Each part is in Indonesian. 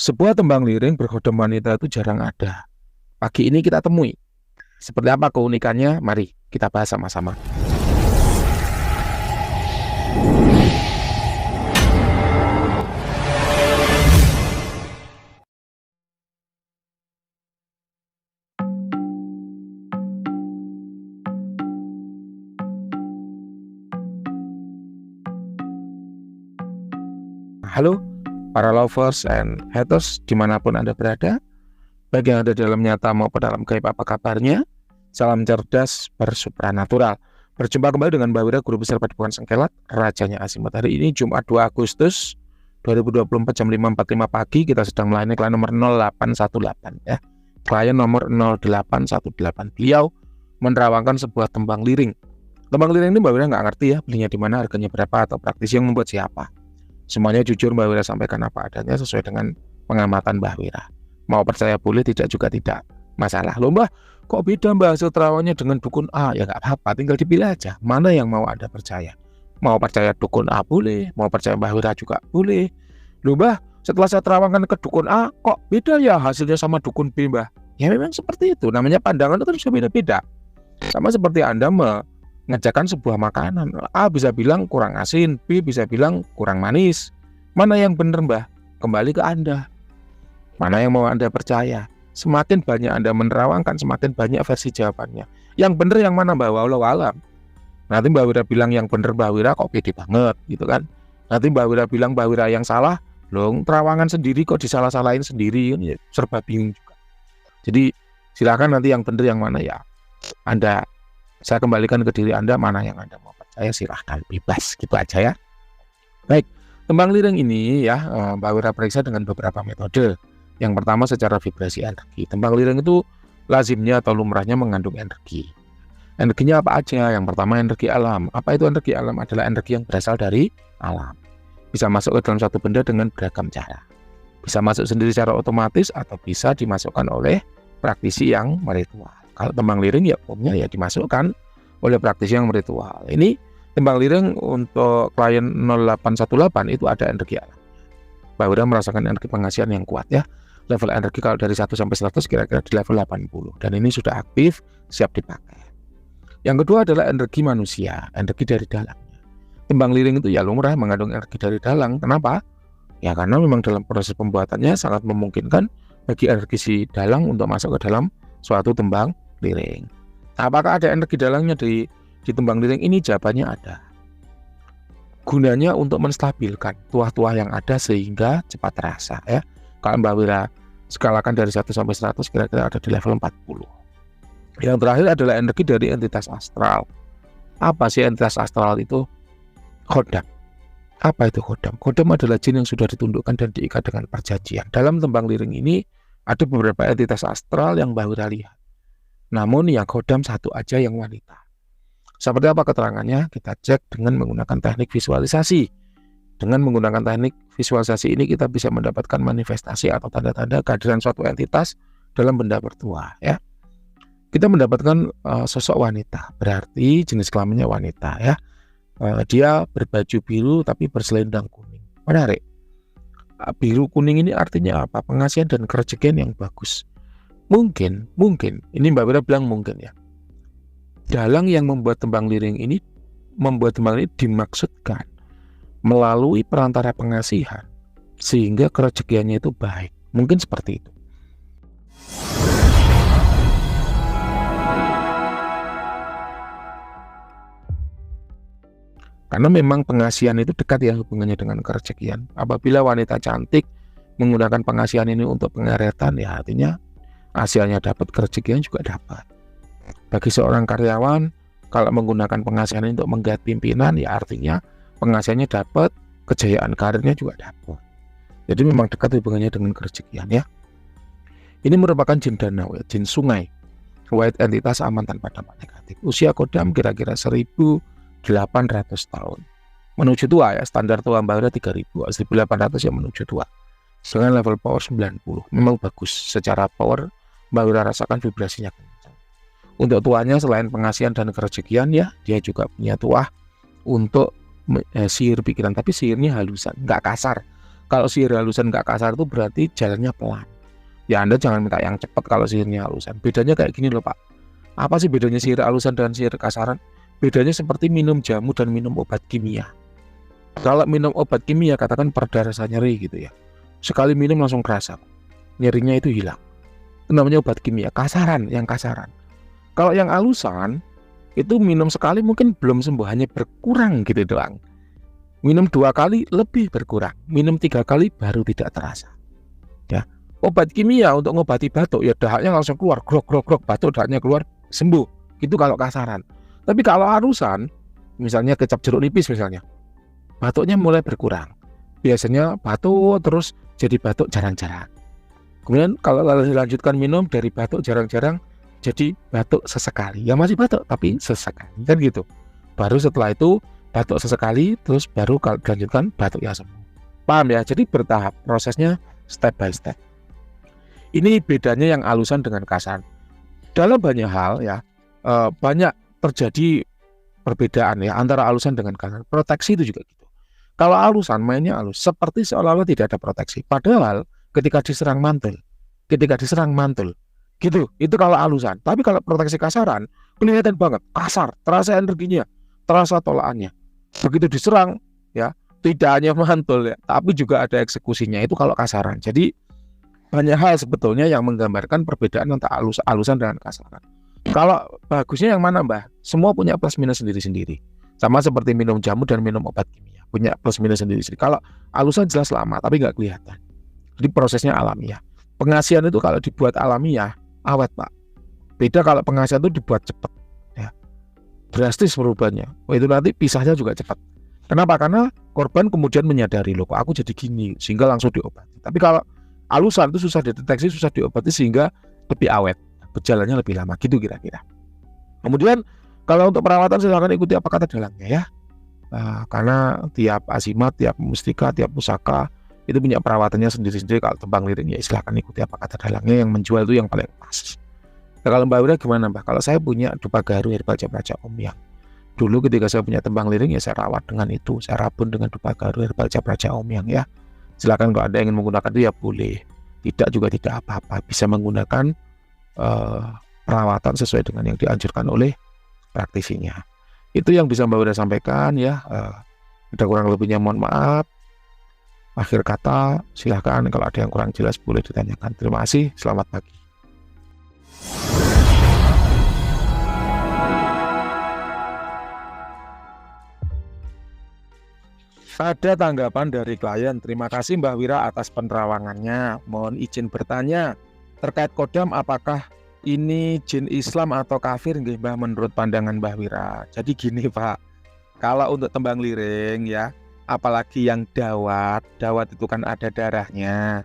Sebuah tembang liring berhodam wanita itu jarang ada. Pagi ini kita temui. Seperti apa keunikannya? Mari kita bahas sama-sama. Halo para lovers and haters dimanapun Anda berada, baik yang ada dalam nyata maupun dalam gaib, apa kabarnya? Salam cerdas bersupranatural. Berjumpa kembali dengan Mbak Wira, Guru Besar Padepokan Sengkelat, Rajanya Azimuth. Hari ini Jumat 2 Agustus 2024 jam 5.45 pagi. Kita sedang melayani klien nomor 0818 ya. Klien nomor 0818. Beliau menerawangkan sebuah tembang liring. Tembang liring ini Mbak Wira nggak ngerti ya, belinya di mana, harganya berapa, atau praktisi yang membuat siapa. Semuanya jujur Mbak Wira sampaikan apa adanya sesuai dengan pengamatan Mbak Wira. Mau percaya boleh, tidak juga tidak masalah. Loh Mbak, kok beda Mbak hasil terawangannya dengan dukun A? Ya nggak apa-apa, tinggal dipilih aja. Mana yang mau Anda percaya? Mau percaya dukun A boleh, mau percaya Mbak Wira juga boleh. Loh Mbak, setelah saya terawangkan ke dukun A, kok beda ya hasilnya sama dukun B Mbak? Ya memang seperti itu, namanya pandangan itu bisa beda-beda. Sama seperti Anda mengerjakan sebuah makanan, A bisa bilang kurang asin, B bisa bilang kurang manis. Mana yang benar Mbah? Kembali ke Anda. Mana yang mau Anda percaya? Semakin banyak Anda menerawangkan, semakin banyak versi jawabannya. Yang benar yang mana Mbah? Wallahu alam. Nanti Mbak Wira bilang yang benar Mbak Wira kok pede banget gitu kan. Nanti Mbak Wira bilang Mbak Wira yang salah, loh terawangan sendiri kok disalah-salahin sendiri, ya, serba bingung juga. Jadi silakan nanti yang benar yang mana ya Anda, saya kembalikan ke diri Anda, mana yang Anda mau percaya silahkan, bebas gitu aja ya. Baik, tembang liring ini ya Mbak Wira periksa dengan beberapa metode. Yang pertama secara vibrasi energi. Tembang liring itu lazimnya atau lumrahnya mengandung energi. Energinya apa aja? Yang pertama energi alam. Apa itu energi alam? Adalah energi yang berasal dari alam. Bisa masuk ke dalam satu benda dengan beragam cara. Bisa masuk sendiri secara otomatis atau bisa dimasukkan oleh praktisi yang meritual. Kalau tembang liring ya umumnya ya dimasukkan oleh praktisi yang meritual. Ini tembang liring untuk klien 0818 itu ada energi alam. Mbak Wira merasakan energi pengasihan yang kuat ya. Level energi kalau dari 1 sampai 100 kira-kira di level 80. Dan ini sudah aktif, siap dipakai. Yang kedua adalah energi manusia, energi dari dalangnya. Tembang liring itu ya lumrah mengandung energi dari dalang. Kenapa? Ya karena memang dalam proses pembuatannya sangat memungkinkan bagi energi si dalang untuk masuk ke dalam suatu tembang liring. Nah, apakah ada energi dalangnya di tembang liring ini? Jawabannya ada. Gunanya untuk menstabilkan tuah-tuah yang ada sehingga cepat terasa ya. Kalau Mbak Wira skalakan dari 1 sampai 100 kira-kira ada di level 40. Yang terakhir adalah energi dari entitas astral. Apa sih entitas astral itu? Khodam. Apa itu khodam? Khodam adalah jin yang sudah ditundukkan dan diikat dengan perjanjian. Dalam tembang liring ini ada beberapa entitas astral yang Mbak Wira lihat. Namun yang khodam satu aja yang wanita. Seperti apa keterangannya? Kita cek dengan menggunakan teknik visualisasi. Dengan menggunakan teknik visualisasi ini kita bisa mendapatkan manifestasi atau tanda-tanda kehadiran suatu entitas dalam benda bertuah ya. Kita mendapatkan sosok wanita, berarti jenis kelaminnya wanita ya. Dia berbaju biru tapi berselendang kuning. Menarik. Biru kuning ini artinya apa? Pengasihan dan kerejekian yang bagus. Mungkin ini Mbak Wira bilang mungkin ya. Dalang yang membuat tembang liring ini dimaksudkan melalui perantara pengasihan sehingga kerejekiannya itu baik. Mungkin seperti itu. Karena memang pengasihan itu dekat ya hubungannya dengan kerejekian. Apabila wanita cantik menggunakan pengasihan ini untuk pengaretan ya artinya hasilnya dapat, kerejekian juga dapat. Bagi seorang karyawan kalau menggunakan pengasihan ini untuk menggait pimpinan ya artinya pengasihannya dapat, kejayaan karirnya juga dapat. Jadi memang dekat hubungannya dengan kerejekian ya. Ini merupakan jin danau ya, jin sungai. White entitas aman tanpa dampak negatif. Usia kodam kira-kira 1800 tahun. Menuju tua ya, standar tua Mbak Wira 3000, 1800 ya menuju tua. Dengan level power 90. Memang bagus secara power, Mbak Wira rasakan vibrasinya kencang. Untuk tuanya selain pengasihan dan kerejekian ya, dia juga punya tuah untuk sihir pikiran, tapi sihirnya halusan, nggak kasar. Kalau sihir halusan nggak kasar itu berarti jalannya pelan. Ya Anda jangan minta yang cepat kalau sihirnya halusan. Bedanya kayak gini loh Pak. Apa sih bedanya sihir halusan dan sihir kasaran? Bedanya seperti minum jamu dan minum obat kimia. Kalau minum obat kimia katakan pereda rasa nyeri gitu ya. Sekali minum langsung kerasa. Nyerinya itu hilang. Itu namanya obat kimia, kasaran, yang kasaran. Kalau yang halusan itu minum sekali mungkin belum sembuh, hanya berkurang gitu doang. Minum 2 kali lebih berkurang, minum 3 kali baru tidak terasa. Ya, obat kimia untuk ngobati batuk ya dahaknya langsung keluar, grok grok grok, batuk dahaknya keluar, sembuh. Itu kalau kasaran. Tapi kalau halusan, misalnya kecap jeruk nipis misalnya, batuknya mulai berkurang. Biasanya batuk terus jadi batuk jarang-jarang. Kemudian kalau dilanjutkan minum dari batuk jarang-jarang jadi batuk sesekali. Ya masih batuk tapi sesekali kan gitu. Baru setelah itu batuk sesekali, terus baru kalau dilanjutkan batuk yang sembuh. Paham ya? Jadi bertahap, prosesnya step by step. Ini bedanya yang halusan dengan kasar. Dalam banyak hal ya, banyak terjadi perbedaan ya antara halusan dengan kasar. Proteksi itu juga gitu. Kalau halusan mainnya halus, seperti seolah-olah tidak ada proteksi. Padahal ketika diserang mantul, gitu. Itu kalau halusan. Tapi kalau proteksi kasaran, kelihatan banget, kasar, terasa energinya, terasa tolaannya. Begitu diserang ya tidak hanya mantul ya, tapi juga ada eksekusinya. Itu kalau kasaran. Jadi banyak hal sebetulnya yang menggambarkan perbedaan antara halusan dengan kasaran. Kalau bagusnya yang mana Mbah? Semua punya plus minus sendiri-sendiri. Sama seperti minum jamu dan minum obat kimia, punya plus minus sendiri-sendiri. Kalau halusan jelas lama tapi nggak kelihatan. Jadi prosesnya alamiah. Pengasihan itu kalau dibuat alamiah awet Pak. Beda kalau pengasihan itu dibuat cepat. Drastis perubahannya. Itu nanti pisahnya juga cepat. Kenapa? Karena korban kemudian menyadari loh kok aku jadi gini sehingga langsung diobati. Tapi kalau halusan itu susah dideteksi, susah diobati sehingga lebih awet, berjalannya lebih lama gitu kira-kira. Kemudian kalau untuk perawatan silakan ikuti apa kata dalangnya ya. Karena tiap asimat, tiap mustika, tiap pusaka itu punya perawatannya sendiri-sendiri. Kalau tembang liring ya silakan ikuti apa kata dalangnya, yang menjual itu yang paling pas. Nah, kalau Mbak Wira gimana Mbak? Kalau saya punya dupa garu herbal Capraja Omyang. Dulu ketika saya punya tembang liring ya saya rawat dengan itu. Saya rabun dengan dupa garu herbal Capraja Omyang ya. Silakan kalau Anda ingin menggunakan itu ya boleh. Tidak juga tidak apa-apa. Bisa menggunakan perawatan sesuai dengan yang dianjurkan oleh praktisinya. Itu yang bisa Mbak Wira sampaikan ya. Ada kurang lebihnya mohon maaf. Akhir kata silakan kalau ada yang kurang jelas boleh ditanyakan. Terima kasih. Selamat pagi. Ada tanggapan dari klien. Terima kasih Mbah Wira atas penerawangannya. Mohon izin bertanya terkait kodam, apakah ini jin Islam atau kafir nggih Mbah menurut pandangan Mbah Wira? Jadi gini Pak, kalau untuk tembang liring ya, apalagi yang dawat itu kan ada darahnya.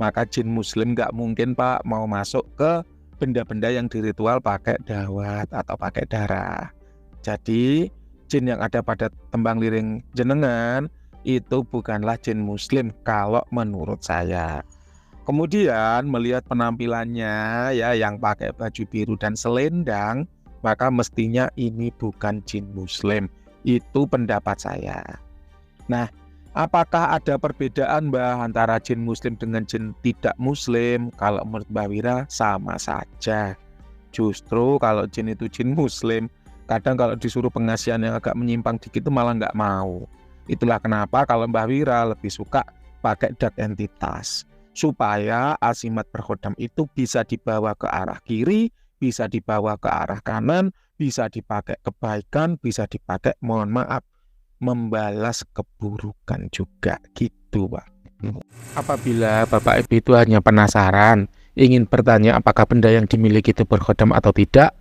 Maka jin muslim nggak mungkin Pak mau masuk ke benda-benda yang diritual pakai dawat atau pakai darah. Jadi jin yang ada pada tembang liring jenengan itu bukanlah jin muslim kalau menurut saya. Kemudian melihat penampilannya ya yang pakai baju biru dan selendang, maka mestinya ini bukan jin muslim. Itu pendapat saya. Nah, apakah ada perbedaan Mbah antara jin muslim dengan jin tidak muslim? Kalau menurut Mbah Wira sama saja. Justru kalau jin itu jin muslim, kadang kalau disuruh pengasihan yang agak menyimpang dikit itu malah nggak mau. Itulah kenapa kalau Mbah Wira lebih suka pakai dark entitas, supaya asimat berkhodam itu bisa dibawa ke arah kiri, bisa dibawa ke arah kanan, bisa dipakai kebaikan, bisa dipakai mohon maaf membalas keburukan juga gitu Pak. Apabila Bapak Ibu itu hanya penasaran, ingin bertanya apakah benda yang dimiliki itu berkhodam atau tidak,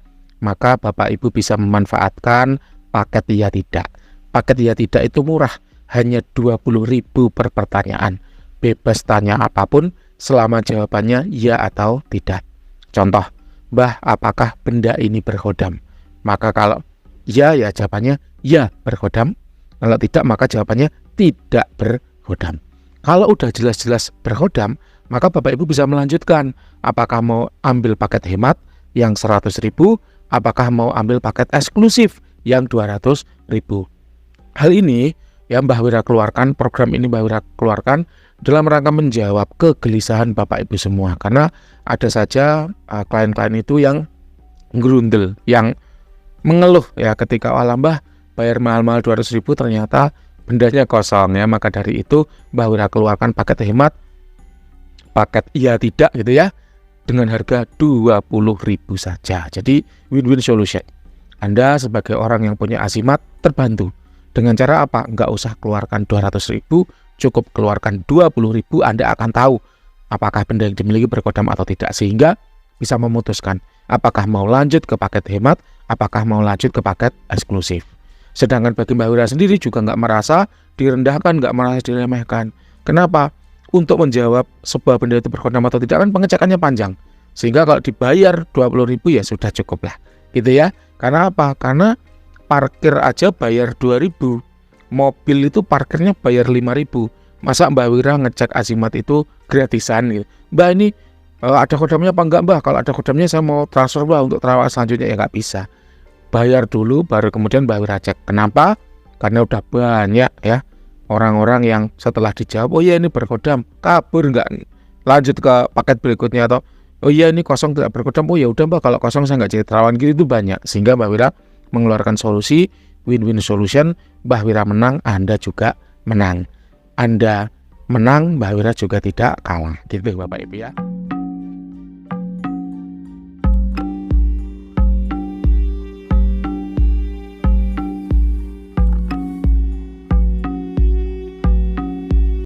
maka Bapak Ibu bisa memanfaatkan paket iya tidak. Paket iya tidak itu murah, hanya 20.000 per pertanyaan. Bebas tanya apapun selama jawabannya ya atau tidak. Contoh, Mbah, apakah benda ini berkhodam? Maka kalau ya jawabannya ya berkhodam. Kalau tidak maka jawabannya tidak berkhodam. Kalau udah jelas-jelas berkhodam, maka Bapak Ibu bisa melanjutkan. Apakah mau ambil paket hemat yang 100.000, apakah mau ambil paket eksklusif yang 200.000. Hal ini yang Mbah Wira keluarkan, program ini Mbah Wira keluarkan dalam rangka menjawab kegelisahan Bapak Ibu semua. Karena ada saja klien-klien itu yang grundel, yang mengeluh ya ketika Mbah bayar mahal-mahal 200.000 ternyata bendanya kosong ya. Maka dari itu Mbah Wira keluarkan paket hemat, paket iya tidak gitu ya, dengan harga 20.000 saja. Jadi win-win solution. Anda sebagai orang yang punya asimat terbantu. Dengan cara apa? Nggak usah keluarkan 200.000, cukup keluarkan 20.000. Anda akan tahu apakah benda yang dimiliki berkodam atau tidak, sehingga bisa memutuskan apakah mau lanjut ke paket hemat, apakah mau lanjut ke paket eksklusif. Sedangkan bagi Mbah Wira sendiri juga nggak merasa direndahkan, nggak merasa diremehkan. Kenapa? Untuk menjawab sebuah benda itu berkodam atau tidak kan pengecekannya panjang. Sehingga kalau dibayar 20.000 ya sudah cukup lah. Gitu ya. Karena apa? Karena parkir aja bayar 2.000. Mobil itu parkirnya bayar 5.000. Masa Mbah Wira ngecek asimat itu gratisan gitu. Mbah ini ada kodamnya apa enggak Mbah? Kalau ada kodamnya saya mau transfer Mbah untuk terawat selanjutnya, ya nggak bisa. Bayar dulu baru kemudian Mbah Wira cek. Kenapa? Karena udah banyak ya orang-orang yang setelah dijawab, oh iya ini berkodam, kabur nggak lanjut ke paket berikutnya, atau oh iya ini kosong tidak berkodam, oh ya udah Mbak kalau kosong saya nggak jadi terawan gitu. Itu banyak, sehingga Mbah Wira mengeluarkan solusi win-win solution. Mbah Wira menang, Anda juga menang. Anda menang, Mbah Wira juga tidak kalah gitu Bapak Ibu ya.